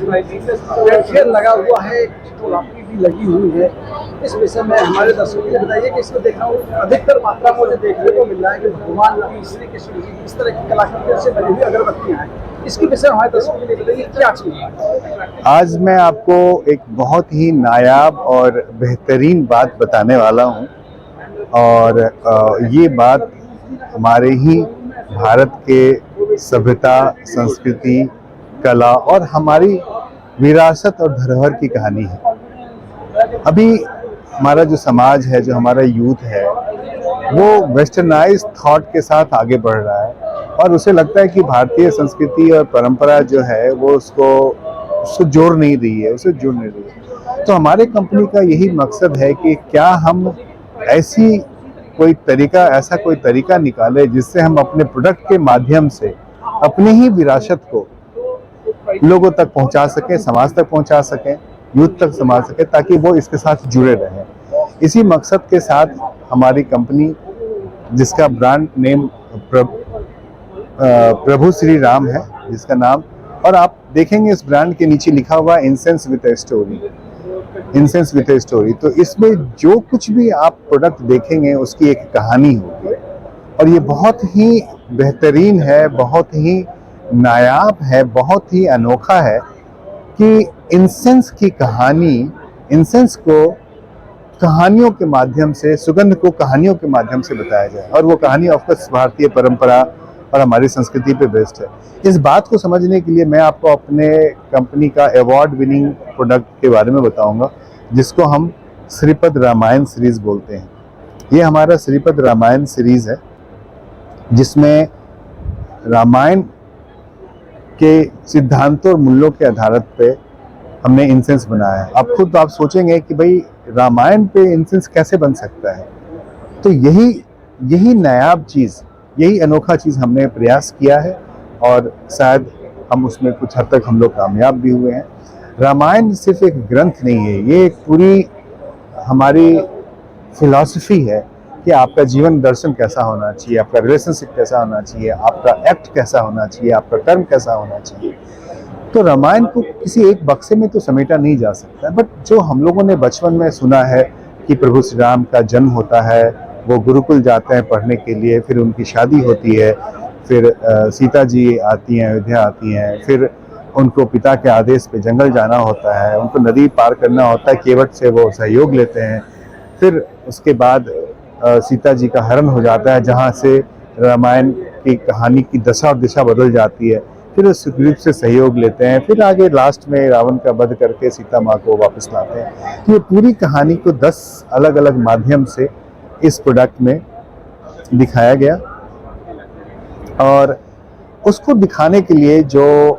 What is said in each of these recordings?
Fair लगा हुआ है, फोटोग्राफी भी लगी हुई है। इस विषय में हमारे दर्शकों को बताइए कि इसमें देखा हूँ अधिकतर मात्रा में मुझे देखने को मिल रहा है कि भगवान की, श्री कृष्ण की इस तरह की कलाकृतियों से बनी हुई अगरबत्तियां हैं। इसके विषय में हमारे दर्शकों के लिए बताइए क्या चीज है। आज मैं आपको एक बहुत ही नायाब और बेहतरीन बात बताने वाला हूँ। और ये बात हमारे ही भारत के सभ्यता, संस्कृति, कला और हमारी विरासत और धरोहर की कहानी है। अभी हमारा जो समाज है, जो हमारा यूथ है, वो वेस्टर्नाइज्ड थॉट के साथ आगे बढ़ रहा है और उसे लगता है कि भारतीय संस्कृति और परंपरा जो है वो उसको जोड़ नहीं रही है, उसे जुड़ नहीं रही है। तो हमारे कंपनी का यही मकसद है कि क्या हम ऐसा कोई तरीका निकाले जिससे हम अपने प्रोडक्ट के माध्यम से अपनी ही विरासत को लोगों तक पहुंचा सकें, समाज तक पहुंचा सकें, यूथ तक संभाल सकें, ताकि वो इसके साथ जुड़े रहें। इसी मकसद के साथ हमारी कंपनी, जिसका ब्रांड नेम प्रभु श्री राम है, जिसका नाम, और आप देखेंगे इस ब्रांड के नीचे लिखा हुआ incense with a story, incense with a story. तो इसमें जो कुछ भी आप प्रोडक्ट देखेंगे उसकी एक कहानी होगी और ये बहुत ही बेहतरीन है, बहुत ही नायाब है, बहुत ही अनोखा है कि इंसेंस की कहानी, इंसेंस को कहानियों के माध्यम से, सुगंध को कहानियों के माध्यम से बताया जाए। और वो कहानी ऑफकोर्स भारतीय परंपरा और हमारी संस्कृति पे बेस्ड है। इस बात को समझने के लिए मैं आपको अपने कंपनी का अवार्ड विनिंग प्रोडक्ट के बारे में बताऊंगा, जिसको हम श्रीपद रामायण सीरीज बोलते हैं। ये हमारा श्रीपद रामायण सीरीज है, जिसमें रामायण के सिद्धांतों और मूल्यों के आधार पे हमने इंसेंस बनाया है। अब खुद आप सोचेंगे कि भाई रामायण पे इंसेंस कैसे बन सकता है। तो यही नायाब चीज़, यही अनोखा चीज़ हमने प्रयास किया है और शायद हम उसमें कुछ हद तक हम लोग कामयाब भी हुए हैं। रामायण सिर्फ एक ग्रंथ नहीं है, ये एक पूरी हमारी फिलॉसफी है कि आपका जीवन दर्शन कैसा होना चाहिए, आपका रिलेशनशिप कैसा होना चाहिए, आपका एक्ट कैसा होना चाहिए, आपका कर्म कैसा होना चाहिए। तो रामायण को किसी एक बक्से में तो समेटा नहीं जा सकता, बट जो हम लोगों ने बचपन में सुना है कि प्रभु श्री राम का जन्म होता है, वो गुरुकुल जाते हैं पढ़ने के लिए, फिर उनकी शादी होती है, फिर सीता जी आती हैं, अयोध्या आती हैं, फिर उनको पिता के आदेश पे जंगल जाना होता है, उनको नदी पार करना होता है, केवट से वो सहयोग लेते हैं, फिर उसके बाद सीता जी का हरण हो जाता है, जहाँ से रामायण की कहानी की दशा और दिशा बदल जाती है, फिर सुग्रीव से सहयोग लेते हैं, फिर आगे लास्ट में रावण का वध करके सीता माँ को वापस लाते हैं। तो ये पूरी कहानी को 10 अलग अलग माध्यम से इस प्रोडक्ट में दिखाया गया और उसको दिखाने के लिए जो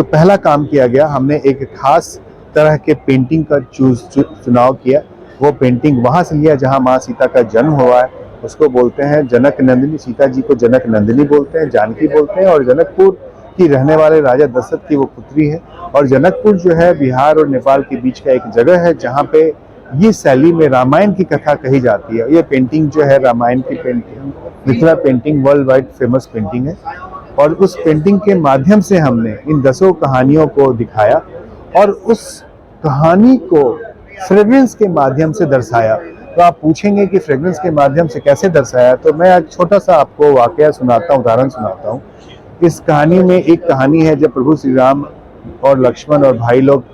पहला काम किया गया, हमने एक खास तरह के पेंटिंग का चुनाव किया। वो पेंटिंग वहाँ से लिया जहाँ माँ सीता का जन्म हुआ है, उसको बोलते हैं जनक नंदिनी। सीता जी को जनक नंदिनी बोलते हैं, जानकी बोलते हैं, और जनकपुर की रहने वाले राजा दशरथ की वो पुत्री है। और जनकपुर जो है बिहार और नेपाल के बीच का एक जगह है जहाँ पे ये शैली में रामायण की कथा कही जाती है। ये पेंटिंग जो है रामायण की painting, Mithila painting world wide famous painting है और उस पेंटिंग के माध्यम से हमने इन 10 कहानियों को दिखाया और उस कहानी को फ्रेग्रेंस के माध्यम से दर्शाया। तो आप पूछेंगे कि फ्रेग्रेंस के माध्यम से कैसे दर्शाया, तो मैं एक छोटा सा आपको वाकया सुनाता हूँ, उदाहरण सुनाता हूँ। इस कहानी में एक कहानी है जब प्रभु श्री राम और लक्ष्मण और भाई लोग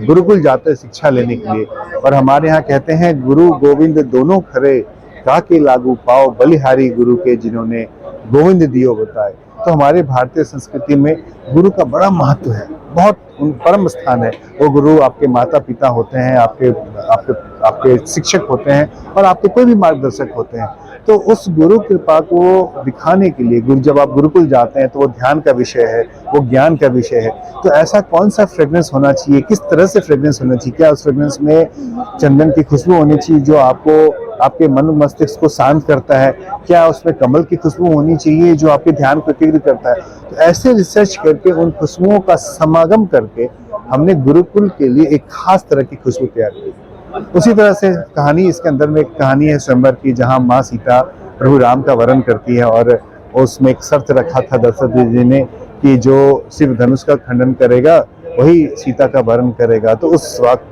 गुरुकुल जाते हैं शिक्षा लेने के लिए, और हमारे यहाँ कहते हैं गुरु गोविंद दोनों खरे, काके लागू पाओ बलिहारी गुरु के जिन्होंने गोविंद दियो बताए। तो हमारे भारतीय संस्कृति में गुरु का बड़ा महत्व है, बहुत परम स्थान है। वो गुरु आपके माता पिता होते हैं, आपके शिक्षक होते हैं और आपके कोई भी मार्गदर्शक होते हैं। तो उस गुरु कृपा को दिखाने के लिए जब आप गुरुकुल जाते हैं तो वो ध्यान का विषय है, वो ज्ञान का विषय है। तो ऐसा कौन सा फ्रेग्रेंस होना चाहिए, किस तरह से फ्रेग्रेंस होना चाहिए, क्या उस फ्रेग्रेंस में चंदन की खुशबू होनी चाहिए जो आपको आपके मन मस्तिष्क को शांत करता है, क्या उसमें कमल की खुशबू होनी चाहिए जो आपके ध्यान को एकाग्र करता है। तो ऐसे रिसर्च करके उन खुशबुओं का समागम करके हमने गुरुकुल के लिए एक खास तरह की खुशबू तैयार की। उसी तरह से कहानी, इसके अंदर में एक कहानी है स्वयंवर की, जहाँ माँ सीता प्रभु राम का वरण करती है और उसमें एक शर्त रखा था दशरथ जी ने कि जो सिर्फ धनुष का खंडन करेगा वही सीता का वरण करेगा। तो उस वक्त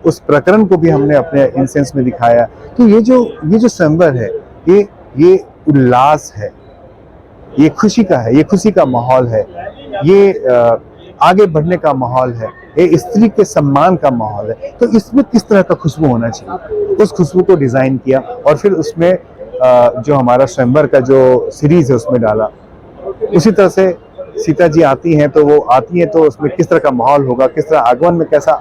उस प्रकरण को भी हमने अपने इंसेंस में दिखाया। तो ये जो स्वयंवर है, ये उल्लास है, ये खुशी का है, ये खुशी का माहौल है, ये आगे बढ़ने का माहौल है, ये स्त्री के सम्मान का माहौल है। तो इसमें किस तरह का खुशबू होना चाहिए, उस खुशबू को डिजाइन किया और फिर उसमें जो हमारा स्वयंवर का जो सीरीज है उसमें डाला। उसी तरह से सीता जी आती हैं तो वो आती हैं तो उसमें किस तरह का माहौल होगा, किस तरह आगमन में कैसा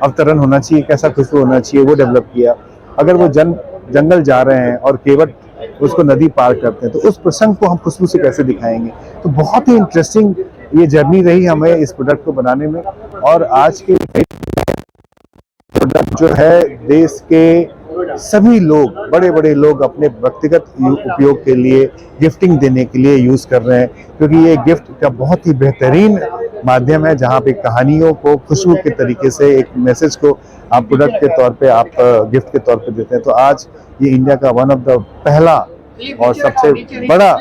अवतरण होना चाहिए, कैसा खुशबू होना चाहिए, वो डेवलप किया। अगर वो जंगल जा रहे हैं और केवट उसको नदी पार करते हैं तो उस प्रसंग को हम खुशबू से कैसे दिखाएंगे। तो बहुत ही इंटरेस्टिंग ये जर्नी रही हमें इस प्रोडक्ट को बनाने में। और आज के प्रोडक्ट जो है देश के सभी लोग, बड़े बड़े लोग अपने व्यक्तिगत उपयोग के लिए, गिफ्टिंग देने के लिए यूज कर रहे हैं, क्योंकि ये गिफ्ट का बहुत ही बेहतरीन माध्यम है जहाँ पे कहानियों को खुशबू के तरीके से एक मैसेज को आप प्रोडक्ट के तौर पे, आप गिफ्ट के तौर पे देते हैं। तो आज ये इंडिया का वन ऑफ द पहला और सबसे बड़ा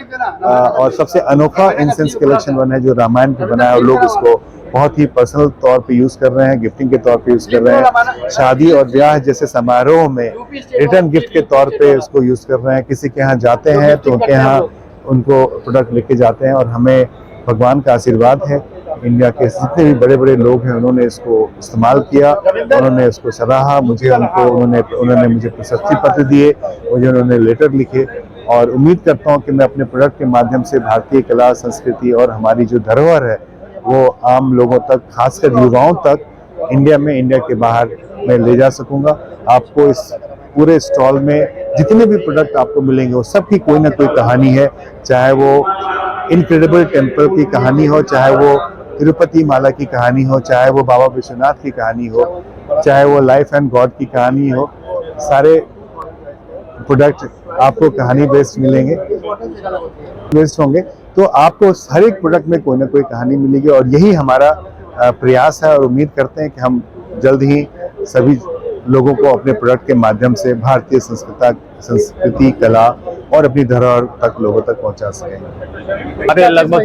और सबसे अनोखा इंसेंस कलेक्शन वन है जो रामायण पे बना है और लोग इसको बहुत ही पर्सनल तौर पे यूज कर रहे हैं, गिफ्टिंग के तौर पे यूज कर रहे हैं, शादी और ब्याह जैसे समारोह में रिटर्न गिफ्ट के तौर पे उसको यूज कर रहे हैं। किसी के यहाँ जाते हैं तो उनके यहाँ उनको प्रोडक्ट लेके जाते हैं और हमें भगवान का आशीर्वाद है। इंडिया के जितने भी बड़े बड़े लोग हैं उन्होंने इसको इस्तेमाल किया, उन्होंने इसको सराहा, उन्होंने मुझे प्रशस्ति पत्र दिए, मुझे उन्होंने लेटर लिखे। और उम्मीद करता हूँ कि मैं अपने प्रोडक्ट के माध्यम से भारतीय कला संस्कृति और हमारी जो धरोहर है वो आम लोगों तक, खासकर युवाओं तक, इंडिया में, इंडिया के बाहर मैं ले जा सकूंगा। आपको इस पूरे स्टॉल में जितने भी प्रोडक्ट आपको मिलेंगे वो सबकी कोई ना कोई कहानी है, चाहे वो इनक्रेडिबल टेम्पल की कहानी हो, चाहे वो तिरुपति माला की कहानी हो, चाहे वो बाबा विश्वनाथ की कहानी हो, चाहे वो लाइफ एंड गॉड की कहानी हो। सारे प्रोडक्ट आपको कहानी बेस्ड मिलेंगे, बेस्ड होंगे। तो आपको हर एक प्रोडक्ट में कोई ना कोई कहानी मिलेगी और यही हमारा प्रयास है। और उम्मीद करते हैं कि हम जल्द ही सभी लोगों को अपने प्रोडक्ट के माध्यम से भारतीय संस्कृति, कला और अपनी धरोहर तक लोगों तक पहुंचा सकेंगे। हमारे लगभग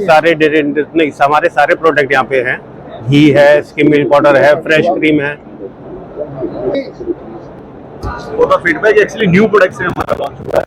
हमारे सारे प्रोडक्ट यहाँ पे हैं। घी है, स्किम मिल्क पाउडर है, फ्रेश क्रीम है। वो तो फीडबैक एक्चुअली न्यू प्रोडक्ट्स से हमारा लॉन्च हुआ है।